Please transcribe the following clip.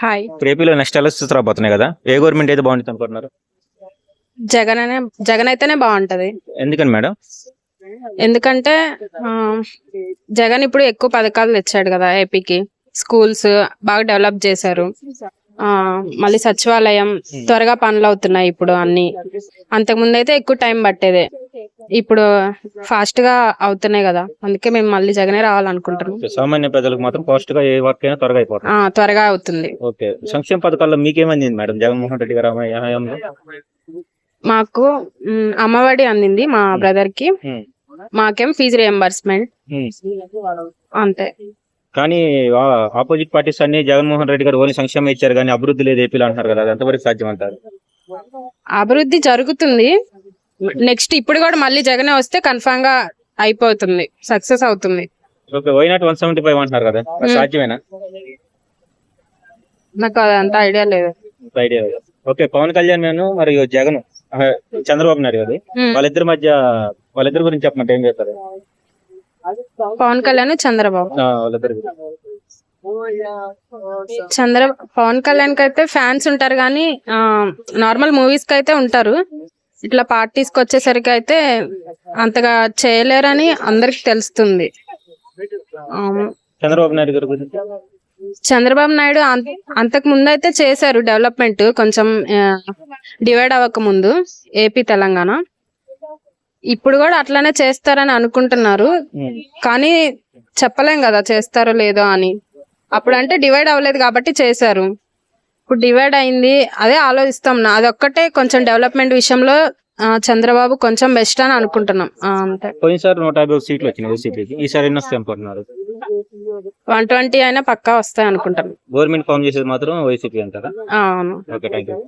Hi. ఇప్పుడు ఏపీలో next elections రాబోతున్నాయి కదా, ఏ గవర్నమెంట్ అయితే బాగుంటుంది అనుకుంటున్నారు? జగన్ అయితేనే బాగుంటది. ఎందుకని మేడం? ఎందుకంటే ఆ, జగన్ ఇప్పుడు ఎక్కువ పథకాలు తెచ్చాడు కదా ఏపీకి. స్కూల్స్ బాగా డెవలప్ చేశారు. మళ్ళీ సచివాలయం త్వరగా పనులు అవుతున్నాయి ఇప్పుడు అన్ని. అంతకుముందు అయితే ఎక్కువ టైం పట్టేదే, ఇప్పుడు ఫాస్ట్ గా అవుతున్నాయి కదా. అందుకే మేము మళ్ళీ జగనే రావాలనుకుంటున్నాం. సామాన్య ప్రజలకు మాత్రం ఫాస్ట్ గా ఏ వర్క్ అయినా త్వరగా అయిపోతుంది. త్వరగా అవుతుంది. ఓకే, సంక్షేమ పథకాల్లో మీకేమంది మేడం జగన్మోహన్ రెడ్డి గారు హయాంలో? మాకు అమ్మఒడి అందింది మా బ్రదర్ కి. మాకేం ఫీజు రియంబర్స్మెంట్ అంతే. కానీ ఆపోజిట్ పార్టీస్ అన్ని జగన్మోహన్ రెడ్డి గారు ఓన్లీ సంక్షేమం ఇచ్చారు కానీ అభివృద్ధి లేదు ఏపీలో అంటారు కదా, అది ఎంతవరకు సాధ్యం అంటారు? అభివృద్ధి జరుగుతుంది. నెక్స్ట్ ఇప్పుడు కూడా మళ్ళీ జగనే వస్తే కన్ఫామ్ గా అయిపోతుంది, సక్సెస్ అవుతుంది. ఓకే, వై నాట్ 175 అంటున్నారు కదా, అది సాధ్యమేనా? నాకు అదంత ఐడియా లేదు. ఐడియా లేదు. ఓకే, పవన్ కళ్యాణ్ మరియు జగన్, చంద్రబాబు నాయుడు గారు, వాళ్ళిద్దరి గురించి చెప్పమంటే ఏం చెప్తారు? పవన్ కళ్యాణ్ చంద్రబాబు. వాళ్ళిద్దరు పవన్ కళ్యాణ్ కి అయితే ఫ్యాన్స్ ఉంటారు కానీ నార్మల్ మూవీస్ కి అయితే ఉంటారు. ఇట్లా పార్టీస్ కి వచ్చేసరికి అయితే అంతగా చేయలేరని అందరికి తెలుస్తుంది. చంద్రబాబు నాయుడు గారి గురించి? చంద్రబాబు నాయుడు అంతకు ముందు అయితే చేశారు డెవలప్మెంట్, కొంచెం డివైడ్ అవ్వక ముందు ఏపీ తెలంగాణ. ఇప్పుడు కూడా అట్లానే చేస్తారని అనుకుంటున్నారు కానీ చెప్పలేం కదా చేస్తారో లేదో అని. అప్పుడు అంటే డివైడ్ అవ్వలేదు కాబట్టి చేశారు, ఇప్పుడు డివైడ్ అయింది. అదే ఆలోచిస్తాం. అదొక్కటే కొంచెం డెవలప్మెంట్ విషయంలో చంద్రబాబు కొంచెం బెస్ట్ అని అనుకుంటున్నాం అంతే. పోయినసారి 150 సీట్లు వచ్చినాయి వైసీపీకి, ఈసారి ఎన్ని వస్తాయి అనుకుంటున్నారు? 120 అయినా పక్కా వస్తాయి అనుకుంటాం. గవర్నమెంట్ ఫామ్ చేసేది మాత్రం వైసీపీ అంటారా? అవును. Okay, thank you.